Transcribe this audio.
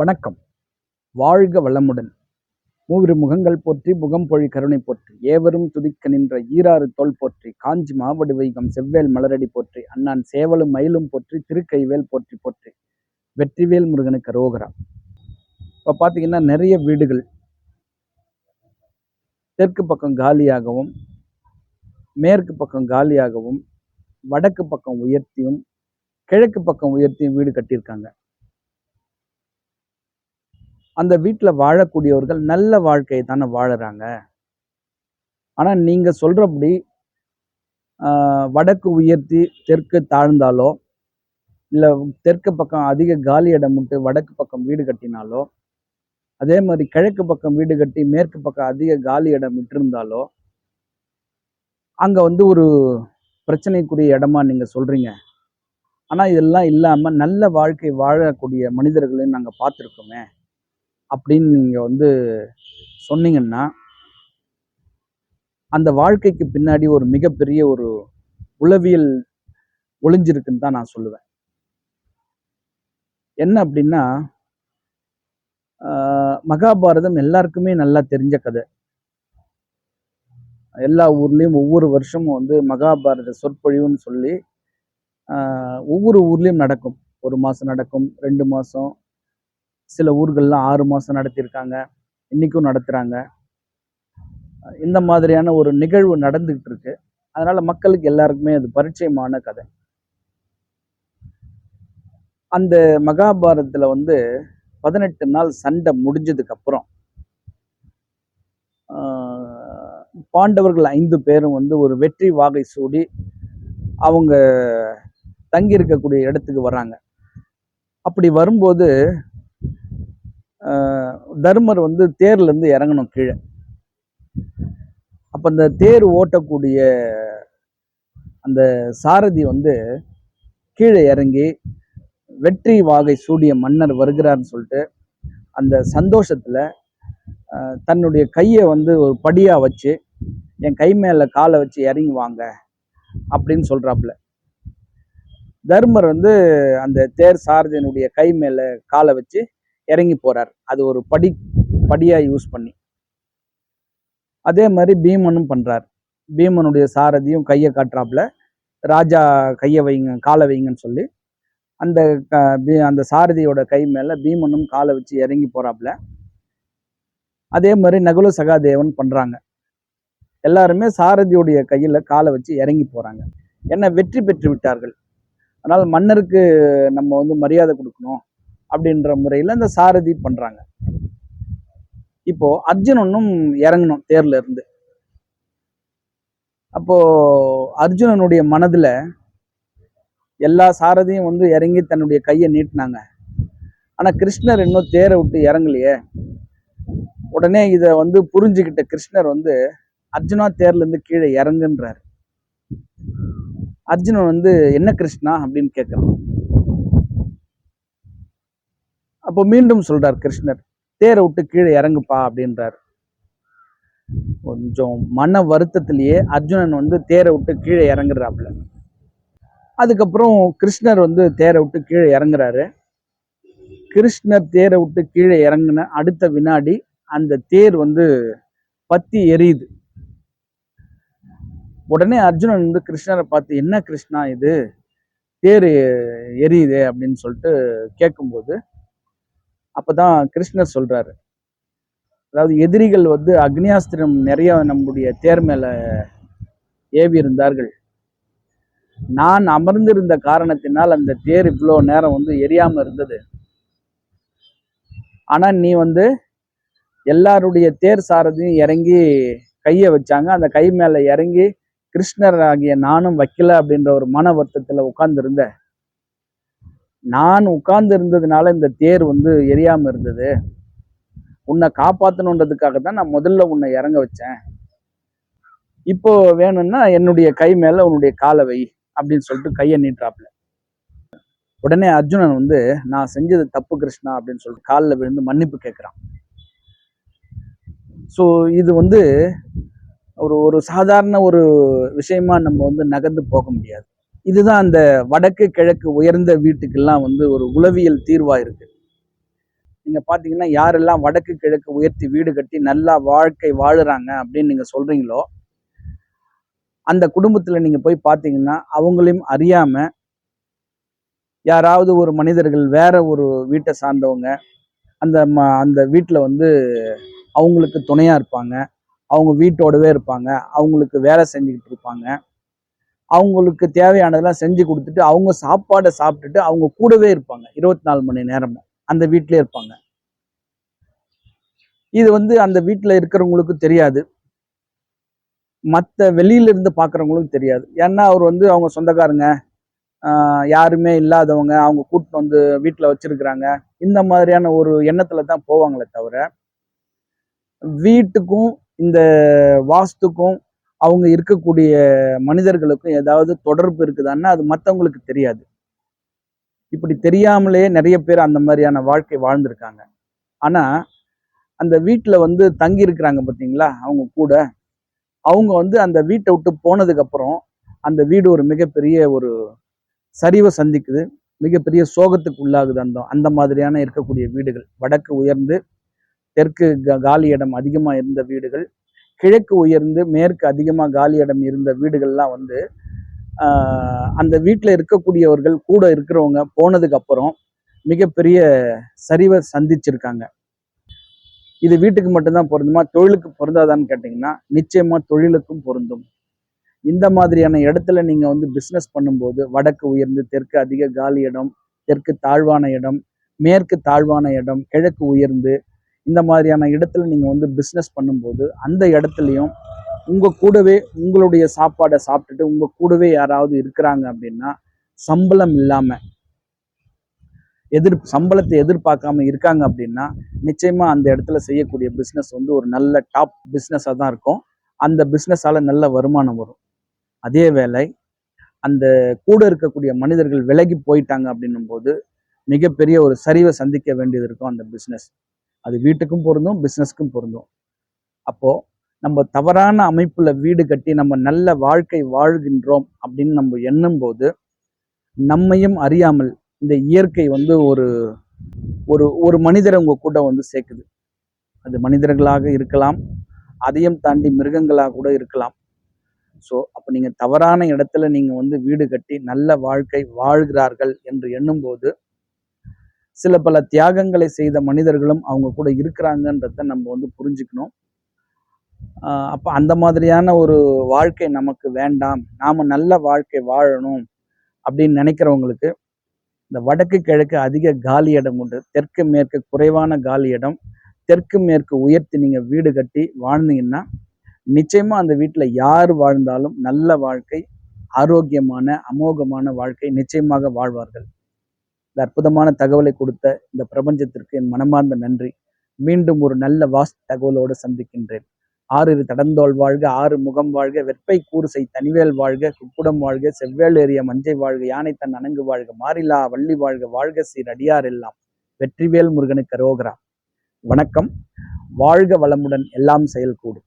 வணக்கம். வாழ்க வளமுடன். மூவிரு முகங்கள் போற்றி முகம்பொழி கருணை போற்றி ஏவரும் துதிக்க நின்ற ஈராறு தோள் போற்றி காஞ்சி மாவடு வைகம் செவ்வேல் மலரடி போற்றி அண்ணான் சேவலும் மயிலும் போற்றி திருக்கைவேல் போற்றி போற்றி வெற்றிவேல் முருகனுக்கு அரோகரா. இப்போ பார்த்தீங்கன்னா நிறைய வீடுகள் தெற்கு பக்கம் காலியாகவும் மேற்கு பக்கம் காலியாகவும் வடக்கு பக்கம் உயர்த்தியும் கிழக்கு பக்கம் உயர்த்தியும் வீடு கட்டியிருக்காங்க. அந்த வீட்டில் வாழக்கூடியவர்கள் நல்ல வாழ்க்கையை தானே வாழறாங்க. ஆனால் நீங்கள் சொல்கிறபடி வடக்கு உயர்த்தி தெற்கு தாழ்ந்தாலோ இல்லை தெற்கு பக்கம் அதிக காலி இடம் விட்டு வடக்கு பக்கம் வீடு கட்டினாலோ, அதே மாதிரி கிழக்கு பக்கம் வீடு கட்டி மேற்கு பக்கம் அதிக காலி இடம் விட்டிருந்தாலோ அங்கே ஒரு பிரச்சனைக்குரிய இடமா நீங்கள் சொல்கிறீங்க. ஆனால் இதெல்லாம் இல்லாமல் நல்ல வாழ்க்கை வாழக்கூடிய மனிதர்களையும் நாங்கள் பார்த்துருக்கோமே அப்படின்னு நீங்கள் சொன்னீங்கன்னா, அந்த வாழ்க்கைக்கு பின்னாடி ஒரு மிகப்பெரிய ஒரு உளவியல் ஒளிஞ்சிருக்குன்னு தான் நான் சொல்லுவேன். என்ன அப்படின்னா, மகாபாரதம் எல்லாருக்குமே நல்லா தெரிஞ்ச கதை. எல்லா ஊர்லேயும் ஒவ்வொரு வருஷமும் மகாபாரத சொற்பொழிவுன்னு சொல்லி ஒவ்வொரு ஊர்லேயும் நடக்கும். 1 மாதம் நடக்கும், 2 மாதம், சில ஊர்கள்லாம் 6 மாதம் நடத்தியிருக்காங்க, இன்றைக்கும் நடத்துகிறாங்க. இந்த மாதிரியான ஒரு நிகழ்வு நடந்துகிட்டு இருக்கு. அதனால மக்களுக்கு எல்லாருக்குமே அது பரிச்சயமான கதை. அந்த மகாபாரதத்துல 18 நாள் சண்டை முடிஞ்சதுக்கு அப்புறம் பாண்டவர்கள் 5 பேரும் ஒரு வெற்றி வாகை சூடி அவங்க தங்கி இருக்கக்கூடிய இடத்துக்கு வர்றாங்க. அப்படி வரும்போது தர்மர் தேர்ல இருந்து இறங்கணும் கீழே. அப்ப அந்த தேர் ஓட்டக்கூடிய அந்த சாரதி கீழே இறங்கி வெற்றி வாகை சூடிய மன்னர் வருகிறார்னு சொல்லிட்டு அந்த சந்தோஷத்துல தன்னுடைய கையை ஒரு படியா வச்சு என் கை மேல காலை வச்சு இறங்கி வாங்க அப்படின்னு சொல்றாப்புல. தர்மர் அந்த தேர் சாரதியினுடைய கை மேல காலை வச்சு இறங்கி போறார். அது ஒரு படியா யூஸ் பண்ணி. அதே மாதிரி பீமனும் பண்றார். பீமனுடைய சாரதியும் கையை காட்டுறாப்புல, ராஜா கையை வைங்க காலை வைங்கன்னு சொல்லி அந்த சாரதியோட கை மேல பீமனும் காலை வச்சு இறங்கி போறாப்புல. அதே மாதிரி நகுல சகாதேவன் பண்றாங்க. எல்லாருமே சாரதியுடைய கையில காலை வச்சு இறங்கி போறாங்க. ஏன்னா வெற்றி பெற்று விட்டார்கள். அதனால மன்னருக்கு நம்ம மரியாதை கொடுக்கணும் அப்படின்ற முறையில அந்த சாரதி பண்றாங்க. இப்போ அர்ஜுனனும் இறங்கணும் தேர்ல இருந்து. அப்போ அர்ஜுனனுடைய மனதுல எல்லா சாரதியும் இறங்கி தன்னுடைய கையை நீட்டினாங்க. ஆனா கிருஷ்ணர் இன்னும் தேரை விட்டு இறங்கலையே. உடனே இதை புரிஞ்சுக்கிட்ட கிருஷ்ணர் அர்ஜுனா தேர்ல இருந்து கீழே இறங்குன்றாரு. அர்ஜுனன் என்ன கிருஷ்ணா அப்படின்னு கேட்கிறான். அப்போ மீண்டும் சொல்றார் கிருஷ்ணர், தேரை விட்டு கீழே இறங்குப்பா அப்படின்றார். கொஞ்சம் மன வருத்தத்திலேயே அர்ஜுனன் தேரை விட்டு கீழே இறங்குறாப்புல. அதுக்கப்புறம் கிருஷ்ணர் தேரை விட்டு கீழே இறங்குறாரு. கிருஷ்ணர் தேரை விட்டு கீழே இறங்குன அடுத்த வினாடி அந்த தேர் பத்தி எரியுது. உடனே அர்ஜுனன் கிருஷ்ணரை பார்த்து, என்ன கிருஷ்ணா இது தேர் எரியுது அப்படின்னு சொல்லிட்டு கேட்கும்போது அப்பதான் கிருஷ்ணர் சொல்றாரு, அதாவது எதிரிகள் அக்னியாஸ்திரம் நிறைய நம்முடைய தேர் மேல ஏவி இருந்தார்கள். நான் அமர்ந்திருந்த காரணத்தினால் அந்த தேர் இவ்வளோ நேரம் எரியாம இருந்தது. ஆனா நீ எல்லாருடைய தேர் சாரதியும் இறங்கி கையை வச்சாங்க. அந்த கை மேல இறங்கி கிருஷ்ணர் ஆகிய நானும் வைக்கல அப்படின்ற ஒரு மன வருத்தத்துல உட்கார்ந்து இருந்த. நான் உட்கார்ந்து இருந்ததுனால இந்த தேர் எரியாம இருந்தது. உன்னை காப்பாற்றணுன்றதுக்காக தான் நான் முதல்ல உன்னை இறங்க வச்சேன். இப்போ வேணும்னா என்னுடைய கை மேல உன்னுடைய காலை வை அப்படின்னு சொல்லிட்டு கையை நீட்டுறாப்புல. உடனே அர்ஜுனன் நான் செஞ்சது தப்பு கிருஷ்ணா அப்படின்னு சொல்லிட்டு காலில் விழுந்து மன்னிப்பு கேட்கிறான். ஸோ இது ஒரு சாதாரண ஒரு விஷயமா நம்ம நகர்ந்து போக முடியாது. இதுதான் அந்த வடக்கு கிழக்கு உயர்ந்த வீட்டுக்கெல்லாம் ஒரு உளவியல் தீர்வா இருக்கு. நீங்க பாத்தீங்கன்னா யாரெல்லாம் வடக்கு கிழக்கு உயர்த்தி வீடு கட்டி நல்லா வாழ்க்கை வாழுறாங்க அப்படின்னு நீங்க சொல்றீங்களோ, அந்த குடும்பத்துல நீங்க போய் பாத்தீங்கன்னா அவங்களையும் அறியாம யாராவது ஒரு மனிதர்கள் வேற ஒரு வீட்டை சார்ந்தவங்க அந்த வீட்டுல வந்து அவங்களுக்கு துணையா இருப்பாங்க. அவங்க வீட்டோடவே இருப்பாங்க. அவங்களுக்கு வேலை செஞ்சுக்கிட்டு இருப்பாங்க. அவங்களுக்கு தேவையானதெல்லாம் செஞ்சு கொடுத்துட்டு அவங்க சாப்பாடை சாப்பிட்டுட்டு அவங்க கூடவே இருப்பாங்க 24 மணி நேரமும் அந்த வீட்டிலே இருப்பாங்க. இது வந்து அந்த வீட்டுல இருக்கிறவங்களுக்கு தெரியாது. மற்ற வெளியில இருந்து பாக்குறவங்களுக்கும் தெரியாது. ஏன்னா அவர் வந்து அவங்க சொந்தக்காரங்க, யாருமே இல்லாதவங்க, அவங்க கூட்டிட்டு வந்து வீட்டுல வச்சிருக்கிறாங்க. இந்த மாதிரியான ஒரு எண்ணத்துல தான் போவாங்களே தவிர, வீட்டுக்கும் இந்த வாஸ்துக்கும் அவங்க இருக்கக்கூடிய மனிதர்களுக்கும் ஏதாவது தொடர்பு இருக்குதான்னா அது மற்றவங்களுக்கு தெரியாது. இப்படி தெரியாமலே நிறைய பேர் அந்த மாதிரியான வாழ்க்கை வாழ்ந்திருக்காங்க. ஆனா அந்த வீட்டுல வந்து தங்கி இருக்கிறாங்க பார்த்தீங்களா, அவங்க கூட அவங்க வந்து அந்த வீட்டை விட்டு போனதுக்கு அப்புறம் அந்த வீடு ஒரு மிகப்பெரிய ஒரு சரிவை சந்திக்குது. மிகப்பெரிய சோகத்துக்கு உள்ளாகுது. அந்த அந்த மாதிரியான இருக்கக்கூடிய வீடுகள், வடக்கு உயர்ந்து தெற்கு காலி இடம் அதிகமா இருந்த வீடுகள், கிழக்கு உயர்ந்து மேற்கு அதிகமா காலி இடம் இருந்த வீடுகள்லாம் வந்து அந்த வீட்டில் இருக்கக்கூடியவர்கள் கூட இருக்கிறவங்க போனதுக்கு அப்புறம் மிகப்பெரிய சரிவை சந்திச்சிருக்காங்க. இது வீட்டுக்கு மட்டும்தான் பொருந்துமா, தொழிலுக்கு பொருந்தாதான்னு கேட்டிங்கன்னா நிச்சயமா தொழிலுக்கும் பொருந்தும். இந்த மாதிரியான இடத்துல நீங்க வந்து பிஸ்னஸ் பண்ணும்போது வடக்கு உயர்ந்து தெற்கு அதிக காலி இடம், தெற்கு தாழ்வான இடம், மேற்கு தாழ்வான இடம், கிழக்கு உயர்ந்து இந்த மாதிரியான இடத்துல நீங்க வந்து பிஸ்னஸ் பண்ணும்போது அந்த இடத்துலையும் உங்க கூடவே உங்களுடைய சாப்பாடை சாப்பிட்டுட்டு உங்க கூடவே யாராவது இருக்கிறாங்க அப்படின்னா, சம்பளம் இல்லாம சம்பளத்தை எதிர்பார்க்காம இருக்காங்க அப்படின்னா நிச்சயமா அந்த இடத்துல செய்யக்கூடிய பிஸ்னஸ் வந்து ஒரு நல்ல டாப் பிஸ்னஸாக தான் இருக்கும். அந்த பிஸ்னஸால நல்ல வருமானம் வரும். அதே வேளை அந்த கூட இருக்கக்கூடிய மனிதர்கள் விலகி போயிட்டாங்க அப்படின்னும் போது மிகப்பெரிய ஒரு சரிவை சந்திக்க வேண்டியது இருக்கும் அந்த பிஸ்னஸ். அது வீட்டுக்கும் பொருந்தும், பிஸ்னஸ்க்கும் பொருந்தும். அப்போ நம்ம தவறான அமைப்புல வீடு கட்டி நம்ம நல்ல வாழ்க்கை வாழ்கின்றோம் அப்படின்னு நம்ம எண்ணும் போது நம்மையும் அறியாமல் இந்த இயற்கை வந்து ஒரு ஒரு ஒரு மனிதரை உங்க கூட வந்து சேர்க்குது. அது மனிதர்களாக இருக்கலாம், அதையும் தாண்டி மிருகங்களாக கூட இருக்கலாம். ஸோ அப்போ நீங்க தவறான இடத்துல நீங்க வந்து வீடு கட்டி நல்ல வாழ்க்கை வாழ்கிறார்கள் என்று எண்ணும் போது சில பல தியாகங்களை செய்த மனிதர்களும் அவங்க கூட இருக்கிறாங்கன்றத நம்ம வந்து புரிஞ்சுக்கணும். அப்ப அந்த மாதிரியான ஒரு வாழ்க்கை நமக்கு வேண்டாம், நாம நல்ல வாழ்க்கை வாழணும் அப்படின்னு நினைக்கிறவங்களுக்கு இந்த வடக்கு கிழக்கு அதிக காலி இடம் உண்டு, தெற்கு மேற்கு குறைவான காலி இடம், தெற்கு மேற்கு உயர்த்தி நீங்க வீடு கட்டி வாழ்ந்தீங்கன்னா நிச்சயமா அந்த வீட்டுல யார் வாழ்ந்தாலும் நல்ல வாழ்க்கை, ஆரோக்கியமான அமோகமான வாழ்க்கை நிச்சயமாக வாழ்வார்கள். இந்த அற்புதமான தகவலை கொடுத்த இந்த பிரபஞ்சத்திற்கு என் மனமார்ந்த நன்றி. மீண்டும் ஒரு நல்ல வாஸ்து தகவலோடு சந்திக்கின்றேன். ஆறிரு தடந்தோள் வாழ்க, ஆறு முகம் வாழ்க, வெற்பை கூறுசை தனிவேல் வாழ்க, குக்குடம் வாழ்க, செவ்வேள் ஏறிய மஞ்சை வாழ்க, யானை தன் அணங்கு வாழ்க, மாறிலா வள்ளி வாழ்க, வாழ்க சீர் அடியார் எல்லாம், வெற்றிவேல் முருகனுக்கு அரோகரா. வணக்கம். வாழ்க வளமுடன், எல்லாம் செயல் கூடும்.